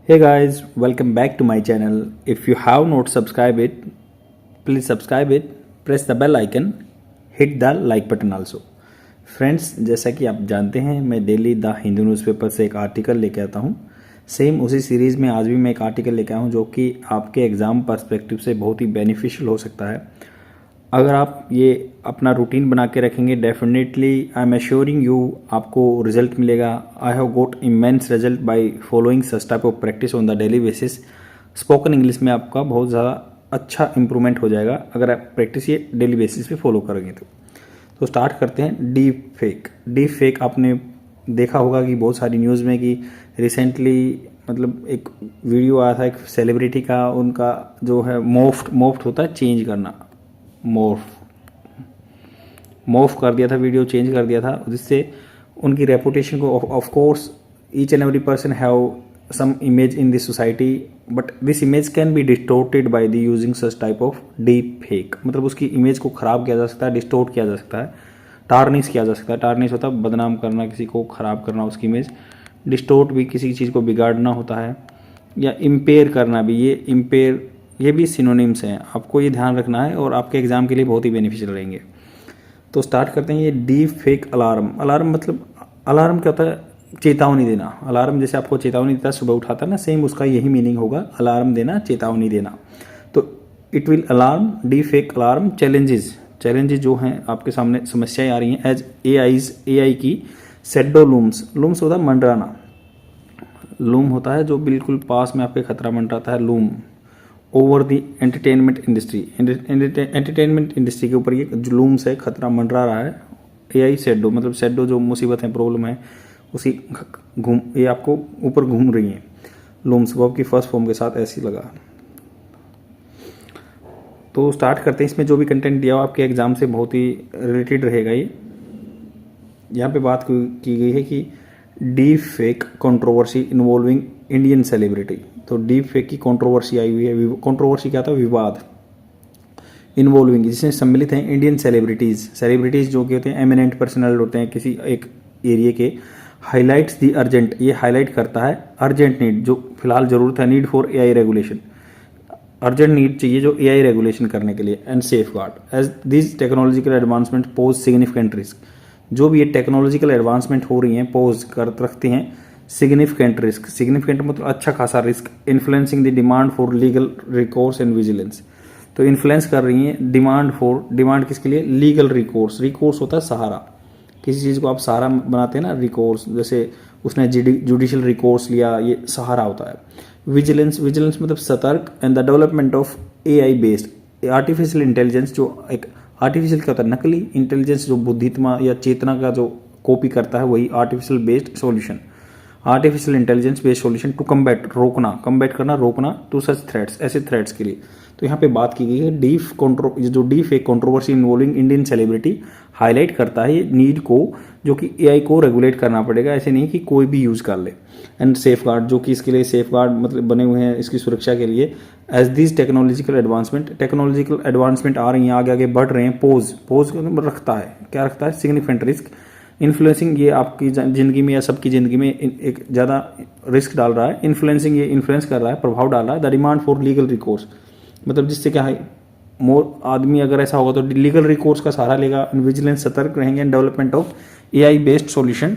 Hey guys, welcome back to my channel. If you have not subscribed it, please subscribe it, press the bell icon, hit the like button also. Friends, जैसा कि आप जानते हैं मैं daily the Hindu newspaper से एक article लेके आता हूँ। सेम उसी सीरीज़ में आज भी मैं एक आर्टिकल लेके आया हूँ जो कि आपके एग्ज़ाम पर्सपेक्टिव से बहुत ही बेनिफिशियल हो सकता है। अगर आप ये अपना रूटीन बना के रखेंगे, definitely I am assuring you आपको रिजल्ट मिलेगा। I have got immense result by following such type of practice on the daily basis. Spoken English में आपका बहुत ज़्यादा अच्छा इंप्रूवमेंट हो जाएगा अगर आप प्रैक्टिस ये डेली बेसिस पे फॉलो करेंगे तो स्टार्ट करते हैं। डीप फेक आपने देखा होगा कि बहुत सारी न्यूज़ में कि रिसेंटली मतलब एक वीडियो आया था एक सेलिब्रिटी का, उनका जो है मोफ्ट होता है चेंज करना, मोफ कर दिया था, वीडियो चेंज कर दिया था, जिससे उनकी रेपुटेशन को of course each and every person have some image in this society but this image can be distorted by the using such type of deep fake. मतलब उसकी इमेज को ख़राब किया जा सकता है, डिस्टोर्ट किया जा सकता है, टार्निश किया जा सकता है। टार्निश होता है बदनाम करना, किसी को ख़राब करना उसकी इमेज। डिस्टोर्ट भी किसी चीज़ को बिगाड़ना होता है, या इम्पेयर करना भी। ये भी सिनोनिम्स हैं, आपको ये ध्यान रखना है और आपके एग्ज़ाम के लिए बहुत ही बेनिफिशियल रहेंगे। तो स्टार्ट करते हैं। ये डीप फेक अलार्म मतलब अलार्म क्या होता है? चेतावनी देना। अलार्म जैसे आपको चेतावनी देता है, सुबह उठाता है ना, सेम उसका यही मीनिंग होगा, अलार्म देना, चेतावनी देना। तो it will alarm, deep fake alarm challenges जो हैं आपके सामने समस्याएं आ रही हैं एज एआई की सेडो लूम्स होता है मंडराना। लूम होता है जो बिल्कुल पास में आपके खतरा मंडराता है, loom over the entertainment industry के ऊपर ये जुलूम से खतरा मंडरा रहा है। एआई सेडो मतलब सेडो जो मुसीबत है, प्रॉब्लम है, उसी ये आपको ऊपर घूम रही है। लूम्स वर्ब की फर्स्ट फॉर्म के साथ ऐसी लगा। तो स्टार्ट करते हैं। इसमें जो भी कंटेंट दिया हो आपके एग्जाम से बहुत ही रिलेटेड रहेगा। ये यहाँ पे बात की गई है कि deep fake controversy involving Indian celebrity. तो डीप फेक की कंट्रोवर्सी आई हुई है। कंट्रोवर्सी क्या था? विवाद। इन्वॉल्विंग जिसमें सम्मिलित हैं इंडियन सेलिब्रिटीज जो कि होते हैं एमिनेंट पर्सनल होते हैं किसी एक एरिया के। हाईलाइट्स दी अर्जेंट, ये हाईलाइट करता है अर्जेंट नीड, जो फिलहाल जरूरत है, need for AI regulation. Urgent need चाहिए जो एआई रेगुलेशन करने के लिए, and safeguard as this technological advancement pose significant risk. जो भी ये टेक्नोलॉजिकल एडवांसमेंट हो रही हैं पोज कर रखते हैं सिग्निफिकेंट रिस्क। सिग्निफिकेंट मतलब अच्छा खासा risk. Influencing the demand for legal recourse and vigilance. तो इन्फ्लुएंस कर रही हैं डिमांड किसके लिए? लीगल रिकोर्स होता है सहारा। किसी चीज़ को आप सहारा बनाते हैं ना, रिकोर्स, जैसे उसने जुडिशियल रिकोर्स लिया, ये सहारा होता है। विजिलेंस मतलब सतर्क। And the development of AI based artificial intelligence, जो एक आर्टिफिशियल क्या होता है? नकली इंटेलिजेंस, जो बुद्धित्मा या चेतना का जो कॉपी करता है, वही artificial based solution. Artificial intelligence based solution to combat रोकना टू सच थ्रेट्स, ऐसे थ्रेट्स के लिए। तो यहाँ पे बात की गई है deep fake controversy involving Indian celebrity highlight करता है ये नीड को, जो कि एआई को रेगुलेट करना पड़ेगा, ऐसे नहीं कि कोई भी यूज कर ले। एंड सेफ गार्ड, जो कि इसके लिए सेफ गार्ड मतलब बने हुए हैं इसकी सुरक्षा के लिए। एज दिस टेक्नोलॉजिकल एडवांसमेंट आ रही हैं, आगे बढ़ रहे हैं। पोज रखता है, क्या रखता है? Significant risk. इन्फ्लुएंसिंग, ये आपकी ज़िंदगी में या सबकी ज़िंदगी में एक ज़्यादा रिस्क डाल रहा है। इन्फ्लुएंसिंग, ये इन्फ्लुएंस कर रहा है, प्रभाव डाल रहा है। The demand for legal recourse मतलब जिससे क्या है, मोर आदमी अगर ऐसा होगा तो लीगल रिकोर्स का सहारा लेगा। विजिलेंस, सतर्क रहेंगे। And development of AI based solution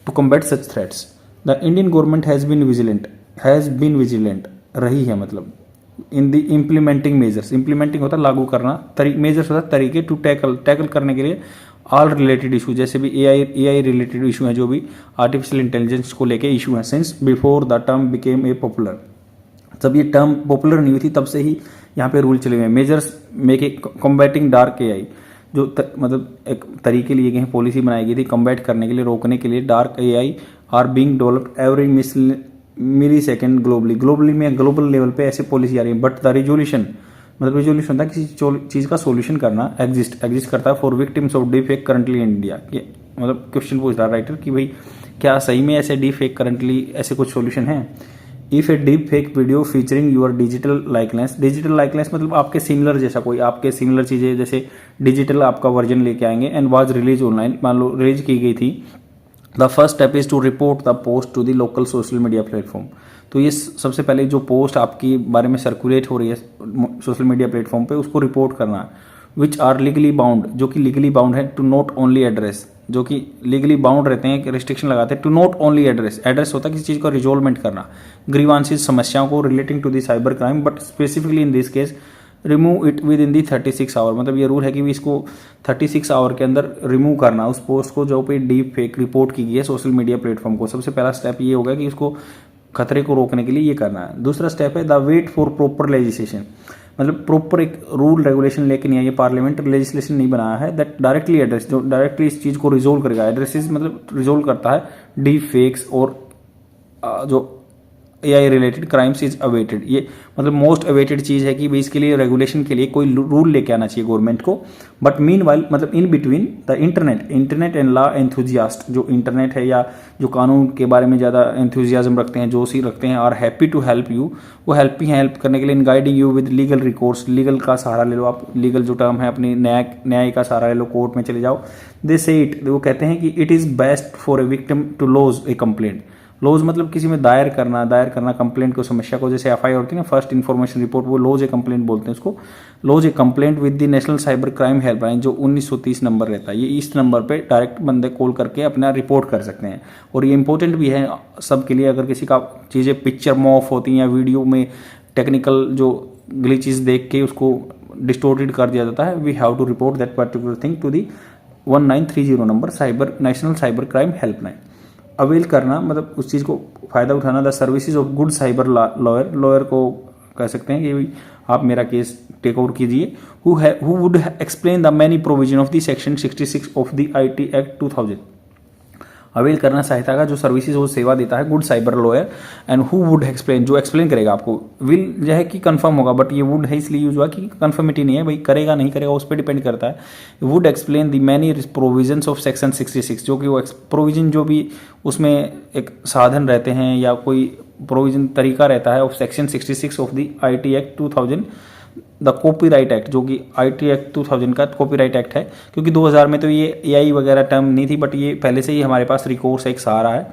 to combat such threats. The Indian government has been vigilant रही है, मतलब in the implementing measures. Implementing होता है लागू करना, मेजर्स होता है तरीके, टू टैकल करने के लिए ऑल रिलेटेड इशू, जैसे भी एआई रिलेटेड इशू है, जो भी आर्टिफिशियल इंटेलिजेंस को लेके इशू है। Since before the term became a popular, जब ये टर्म पॉपुलर नहीं हुई थी तब से ही यहाँ पे रूल चले हुए हैं। Measures make a combating dark AI, जो मतलब एक तरीके लिए गए हैं, पॉलिसी बनाई गई थी कम्बैट करने के लिए, रोकने के लिए। Dark AI are being developed every millisecond globally में, ग्लोबल लेवल पे ऐसे पॉलिसी आ रही है। बट द रिजोल्यूशन मतलब रिजोल्यूशन होता है किसी चीज़ का सोल्यूशन करना, एग्जिस्ट करता है for victims of D fake currently in India. मतलब क्वेश्चन पूछ रहा है राइटर कि भाई क्या सही में ऐसे डी फेक करंटली ऐसे कुछ सोल्यूशन है? If a deep fake video featuring your digital likeness मतलब आपके सिमिलर जैसा कोई, आपके सिमिलर चीज़ें जैसे डिजिटल आपका वर्जन लेके आएंगे। एंड वाज रिलीज ऑनलाइन, मान लो रिलीज की गई थी the first step is to report the post to the local social media platform. तो ये सबसे पहले जो पोस्ट आपकी बारे में सर्कुलेट हो रही है सोशल मीडिया प्लेटफॉर्म पे, उसको रिपोर्ट करना है। विच आर लीगली बाउंड, जो कि लीगली बाउंड है टू नॉट ओनली एड्रेस, जो कि लीगली बाउंड रहते हैं, रिस्ट्रिक्शन लगाते हैं। To not only address, address होता है किसी चीज़ को रिजोल्वमेंट करना, ग्रीवांसेस समस्याओं को relating to the cyber crime, but specifically in this case remove it within the 36 hour. मतलब ये रूल है कि इसको 36 आवर के अंदर रिमूव करना उस पोस्ट को जो पे डीप फेक रिपोर्ट की गई है सोशल मीडिया प्लेटफॉर्म को। सबसे पहला स्टेप ये होगा कि इसको खतरे को रोकने के लिए ये करना है। दूसरा स्टेप है the wait for proper legislation, मतलब प्रॉपर एक रूल रेगुलेशन लेके नहीं आया, ये पार्लियामेंट लेजिस्लेशन नहीं बनाया है दैट डायरेक्टली एड्रेस, जो डायरेक्टली इस चीज़ को रिजोल्व करेगा। एड्रेसेस मतलब रिजोल्व करता है डीप फेक्स और जो AI related crimes is awaited. ये मतलब मोस्ट अवेटेड चीज़ है कि भाई इसके लिए रेगुलेशन के लिए कोई रूल लेके आना चाहिए गवर्नमेंट को। बट मीन वाइल मतलब in between the internet and law enthusiast, जो इंटरनेट है या जो कानून के बारे में ज़्यादा एंथुजियाज्म रखते हैं, जोशी रखते हैं, are happy to help you, वो हेल्प करने के लिए in guiding you with legal recourse, legal का सहारा ले लो आप। लीगल जो टर्म है अपनी न्याय का सहारा ले लो, कोर्ट में चले जाओ। दे से इट, वो कहते हैं कि it is best for a victim to lodge a complaint. Lodge मतलब किसी में दायर करना कंप्लेंट को, समस्या को, जैसे FIR होती है ना, फर्स्ट इन्फॉर्मेशन रिपोर्ट, वो लॉज ए कंप्लेंट बोलते हैं उसको। Lodge a complaint with the national cyber crime helpline, जो 1930 नंबर रहता है, ये इस नंबर पे डायरेक्ट बंदे कॉल करके अपना रिपोर्ट कर सकते हैं। और ये इंपॉर्टेंट भी है सबके लिए, अगर किसी का चीज़ें पिक्चर मॉफ होती हैं या वीडियो में टेक्निकल जो ग्लिचेस देख के उसको डिस्टोर्टेड कर दिया जाता है, we have to report that particular thing to the 1930 number national cyber crime helpline. Avail करना मतलब उस चीज़ को फ़ायदा उठाना, the services of good cyber lawyer, lawyer को कह सकते हैं कि आप मेरा केस टेक ओवर कीजिए। Who would explain the many provision of the section 66 of the IT act 2000। Avail करना सहायता का जो सर्विसेज वो सेवा देता है good cyber lawyer, and who would explain, जो एक्सप्लेन करेगा आपको। विल जो है कि कंफर्म होगा, बट ये वुड है इसलिए यूज हुआ कि कंफर्मिटी नहीं है, भाई करेगा नहीं करेगा उस पर डिपेंड करता है। Would explain the many provisions of section 66, जो कि वो प्रोविजन जो भी उसमें एक साधन रहते हैं या कोई प्रोविजन तरीका रहता है of section 66 of the IT act 2000, the copyright act, जो कि IT एक्ट 2000 का कॉपीराइट एक्ट है। क्योंकि 2000 में तो ये AI वगैरह टर्म नहीं थी, बट ये पहले से ही हमारे पास रिकोर्स एक सहारा है।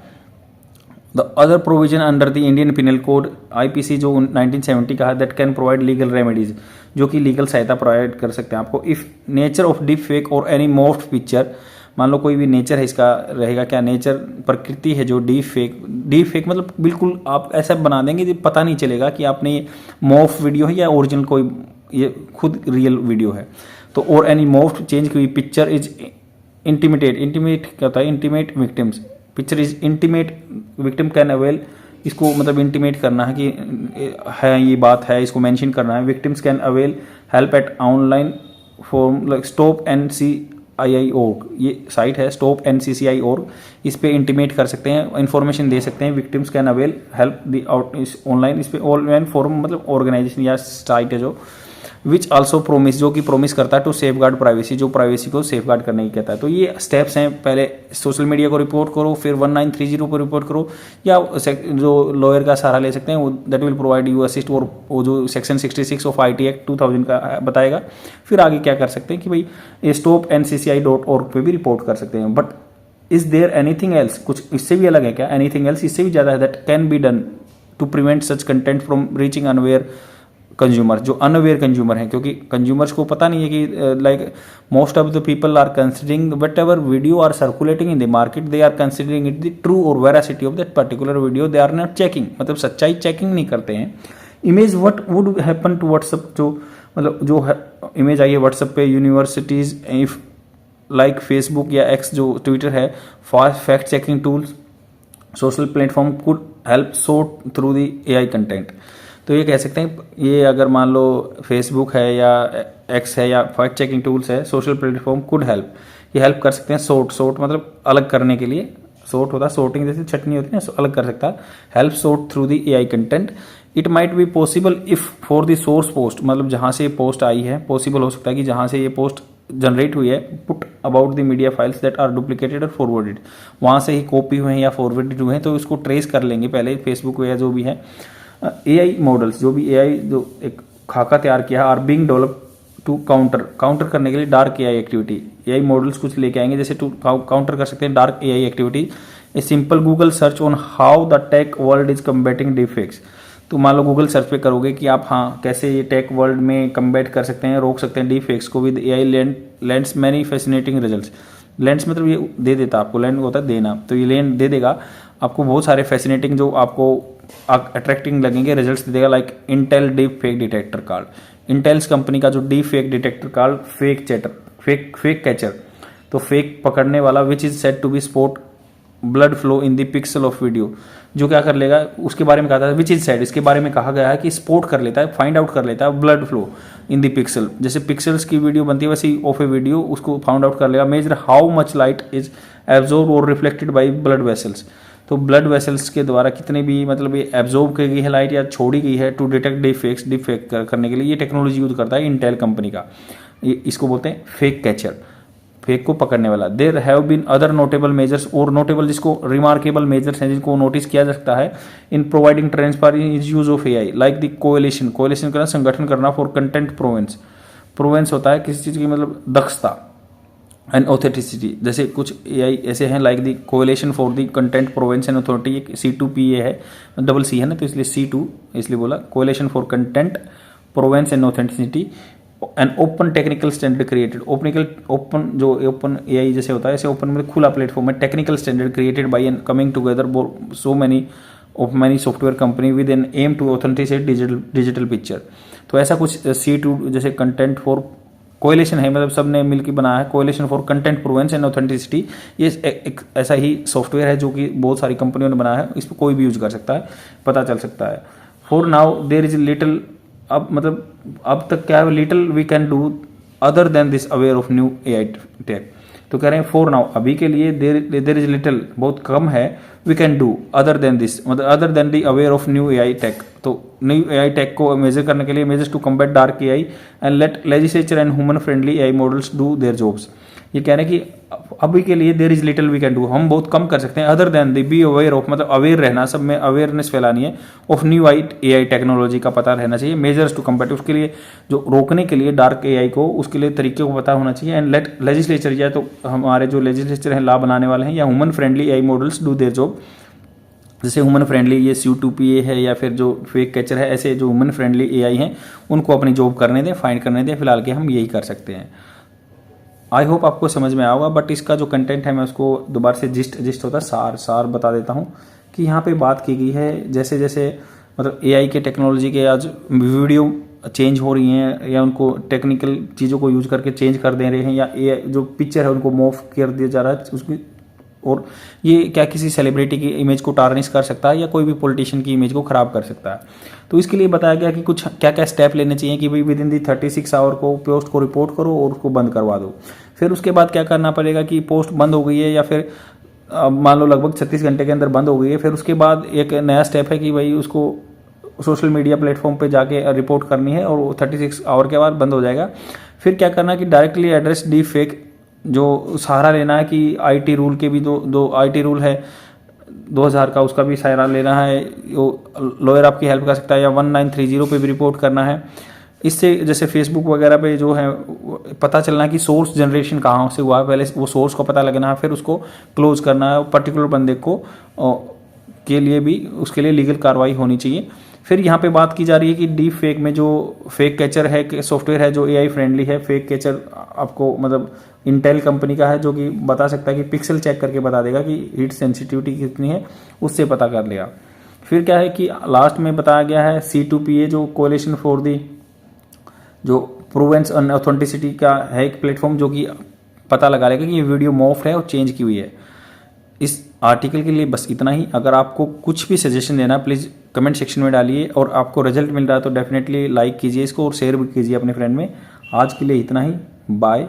The other provision under the Indian penal code IPC जो 1970 का है, that can provide legal remedies, जो कि लीगल सहायता प्रोवाइड कर सकते हैं आपको। If nature of deep fake और एनी मॉर्फ्ड पिक्चर, मान लो कोई भी नेचर है इसका रहेगा क्या, नेचर प्रकृति है जो डीप फेक मतलब बिल्कुल आप ऐसा बना देंगे कि पता नहीं चलेगा कि आपने ये मॉर्फ वीडियो है या ओरिजिनल कोई ये खुद रियल वीडियो है। तो और एनी मॉर्फ चेंज की हुई पिक्चर इज इंटीमेट क्या होता है, intimate victims, picture is intimate victim can avail, इसको मतलब इंटीमेट करना है कि है ये बात है, इसको मेंशन करना है। Victims can avail help at online form like stop NCCI.org, ये साइट है स्टॉप NCCI.org, इस पे इंटीमेट कर सकते हैं, इन्फॉर्मेशन दे सकते हैं। Victims can avail help the out इस ऑनलाइन, इस पे ऑनलाइन फॉर्म मतलब ऑर्गेनाइजेशन या साइट है जो विच आल्सो प्रोमिस, जो कि प्रोमिस करता है टू सेफ गार्ड प्राइवेसी, जो प्राइवेसी को सेफ गार्ड करने की कहता है। तो ये स्टेप्स हैं, पहले सोशल मीडिया को रिपोर्ट करो, फिर 1930 को रिपोर्ट करो, या जो लॉयर का सहारा ले सकते हैं वो that will provide you assist, और वो जो सेक्शन 66 ऑफ IT एक्ट 2000 का बताएगा। फिर आगे क्या कर सकते हैं कि भाई स्टॉप NCCI.org पे भी रिपोर्ट कर सकते हैं। But is there anything else, कुछ इससे भी अलग है क्या, एनीथिंग एल्स इससे भी ज़्यादा है, that can be done to prevent such content from reaching unaware consumer, जो अनअवेयर कंज्यूमर हैं, क्योंकि कंज्यूमर्स को पता नहीं है कि like most of the people are considering whatever video are circulating in the market, they are considering it the true और veracity of that particular video, they are not checking, मतलब सच्चाई checking नहीं करते हैं। Image what would happen to WhatsApp, जो मतलब जो image I है व्हाट्सअप पे, यूनिवर्सिटीज इफ लाइक फेसबुक या X जो ट्विटर है, fast fact checking tools, social platform could help sort through the AI content. तो ये कह सकते हैं, ये अगर मान लो फेसबुक है या X है या फैक्ट चेकिंग टूल्स है, सोशल प्लेटफॉर्म कुड हेल्प, ये हेल्प कर सकते हैं सॉर्ट मतलब अलग करने के लिए, सॉर्ट होता है सॉर्टिंग जैसे चटनी होती है ना, अलग कर सकता है, help sort through the AI content. It might be possible if for the source post, मतलब जहाँ से ये पोस्ट आई है, पॉसिबल हो सकता है कि जहाँ से ये पोस्ट जनरेट हुई है, put about the media files that are duplicated और फॉरवर्डेड, वहाँ से ही कॉपी हुए हैं या फॉरवर्डेड हुए हैं, तो इसको ट्रेस कर लेंगे पहले फेसबुक या जो भी है। AI मॉडल्स, जो भी AI जो एक खाका तैयार किया है, are being develop to counter करने के लिए dark AI activity, AI models कुछ लेके आएंगे जैसे टू काउंटर कर सकते हैं dark AI activity. A simple Google search on how the tech world is combating deep fakes. तो मान लो गूगल सर्च पे करोगे कि आप हाँ कैसे ये टेक वर्ल्ड में कम्बेट कर सकते हैं, रोक सकते हैं डीप फेक्स को with AI lands many fascinating results. Lands मतलब ये दे देता आपको, लैंड होता है देना, तो ये लैंड दे देगा आपको बहुत सारे फैसिनेटिंग जो आपको अट्रैक्टिंग लगेंगे रिजल्ट्स दे देगा। Like Intel deep fake detector card, Intel's company का जो deep fake detector card fake catcher, तो फेक पकड़ने वाला which is said to be spot blood flow in the pixel of video, जो क्या कर लेगा उसके बारे में कहा था विच इज सेड, इसके बारे में कहा गया है कि स्पॉट कर लेता है, फाइंड आउट कर लेता है blood flow in the pixel, जैसे पिक्सल्स की वीडियो बनती है वैसे ऑफ ए वीडियो उसको फाउंड आउट कर लेगा। Major how much light is absorb और रिफ्लेक्टेड बाई ब्लड वेसल्स, तो ब्लड वेसल्स के द्वारा कितने भी मतलब ये एब्जॉर्ब की गई है लाइट या छोड़ी गई है टू डिटेक्ट डीप फेक करने के लिए ये टेक्नोलॉजी यूज करता है इंटेल कंपनी का। इसको बोलते हैं फेक कैचर, फेक को पकड़ने वाला। There have been other notable measures, और नोटेबल जिसको रिमार्केबल मेजर्स हैं जिनको नोटिस किया जा सकता है in providing transparency use of AI, like the coalition करना, संगठन करना फॉर कंटेंट प्रोवेंस होता है किसी चीज की मतलब दक्षता एंड ऑथेंटिसिटी, जैसे कुछ एआई ऐसे हैं like the coalition for the content provenance and authority, एक C2PA है, डबल C है ना तो इसलिए C2 इसलिए बोला, coalition for content provenance and authenticity and open technical standard created, open जो ओपन एआई जैसे होता है ऐसे ओपन मतलब खुला प्लेटफॉर्म है, technical standard created by and coming together so many software company with an aim to authenticate digital picture. तो ऐसा कुछ C2 जैसे कंटेंट फॉर कोएलिशन है, मतलब सब ने मिलकर बनाया है coalition for content provenance and authenticity, ये एक ऐसा ही सॉफ्टवेयर है जो कि बहुत सारी कंपनियों ने बनाया है, इस पर कोई भी यूज कर सकता है, पता चल सकता है। For now there is little, अब मतलब अब तक क्या है, little we can do other than this aware of new AI tech, तो कह रहे हैं फॉर नाउ अभी के लिए देर इज लिटिल बहुत कम है, we can do other than this मतलब other than the aware of new AI tech, तो न्यू एआई टेक को मेजर करने के लिए measures to combat dark AI and let legislature and human friendly AI models do their jobs. ये कह रहे हैं कि अभी के लिए there is little we can do, हम बहुत कम कर सकते हैं, other than the be aware of मतलब अवेयर रहना, सब में अवेयरनेस फैलानी है, ऑफ न्यू एआई टेक्नोलॉजी का पता रहना चाहिए, मेजर्स टू कम्बैट उसके लिए जो रोकने के लिए डार्क एआई को उसके लिए तरीके को पता होना चाहिए, एंड लेट लेजिस्लेचर या तो हमारे जो लेजिस्लेचर हैं लॉ बनाने वाले हैं या human friendly AI models do their job, जैसे ह्यूमन फ्रेंडली ये C2PA है या फिर जो फेक कैचर है, ऐसे जो ह्यूमन फ्रेंडली एआई हैं उनको अपनी जॉब करने दें, फाइंड करने दें, फिलहाल के हम यही कर सकते हैं। आई होप आपको समझ में आएगा, बट इसका जो कंटेंट है मैं उसको दोबारा से जिस्ट होता है सार बता देता हूँ कि यहाँ पे बात की गई है जैसे जैसे मतलब एआई के टेक्नोलॉजी के आज वीडियो चेंज हो रही हैं या उनको टेक्निकल चीज़ों को यूज करके चेंज कर दे रहे हैं, या जो पिक्चर है उनको मूव कर दिया जा रहा है उसकी, और ये क्या किसी सेलिब्रिटी की इमेज को टार्निश कर सकता है या कोई भी पॉलिटिशियन की इमेज को खराब कर सकता है। तो इसके लिए बताया गया कि कुछ क्या क्या स्टेप लेने चाहिए कि भाई विद इन दी 36 आवर को पोस्ट को रिपोर्ट करो और उसको बंद करवा दो। फिर उसके बाद क्या करना पड़ेगा कि पोस्ट बंद हो गई है या फिर मान लो लगभग 36 घंटे के अंदर बंद हो गई है, फिर उसके बाद एक नया स्टेप है कि भाई उसको सोशल मीडिया प्लेटफॉर्म पे जाके रिपोर्ट करनी है और 36 आवर के बाद बंद हो जाएगा। फिर क्या करना कि डायरेक्टली एड्रेस डीप फेक जो सहारा लेना है कि आईटी रूल के भी दो आईटी रूल है 2000 का, उसका भी सहारा लेना है, लॉयर आपकी हेल्प कर सकता है, या 1930 पे भी रिपोर्ट करना है। इससे जैसे फेसबुक वगैरह पे जो है पता चलना है कि सोर्स जनरेशन कहाँ से हुआ है, पहले वो सोर्स को पता लगना है, फिर उसको क्लोज करना है, पर्टिकुलर बंदे को के लिए भी उसके लिए लीगल कार्रवाई होनी चाहिए। फिर यहाँ पे बात की जा रही है कि डीप फेक में जो फेक कैचर है सॉफ्टवेयर है जो एआई फ्रेंडली है, फेक कैचर आपको मतलब इंटेल कंपनी का है जो कि बता सकता है कि पिक्सल चेक करके बता देगा कि हीट सेंसिटिविटी कितनी है, उससे पता कर लेगा। फिर क्या है कि लास्ट में बताया गया है C2PA जो कोएलिशन फॉर दी जो प्रूवेंस एंड ऑथेंटिसिटी का है एक प्लेटफॉर्म जो कि पता लगा लेगा कि ये वीडियो मॉर्फ है और चेंज की हुई है। इस आर्टिकल के लिए बस इतना ही। अगर आपको कुछ भी सजेशन देना है प्लीज़ कमेंट सेक्शन में डालिए, और आपको रिजल्ट मिल रहा है तो डेफिनेटली लाइक कीजिए इसको और शेयर भी कीजिए अपने फ्रेंड में। आज के लिए इतना ही, बाय।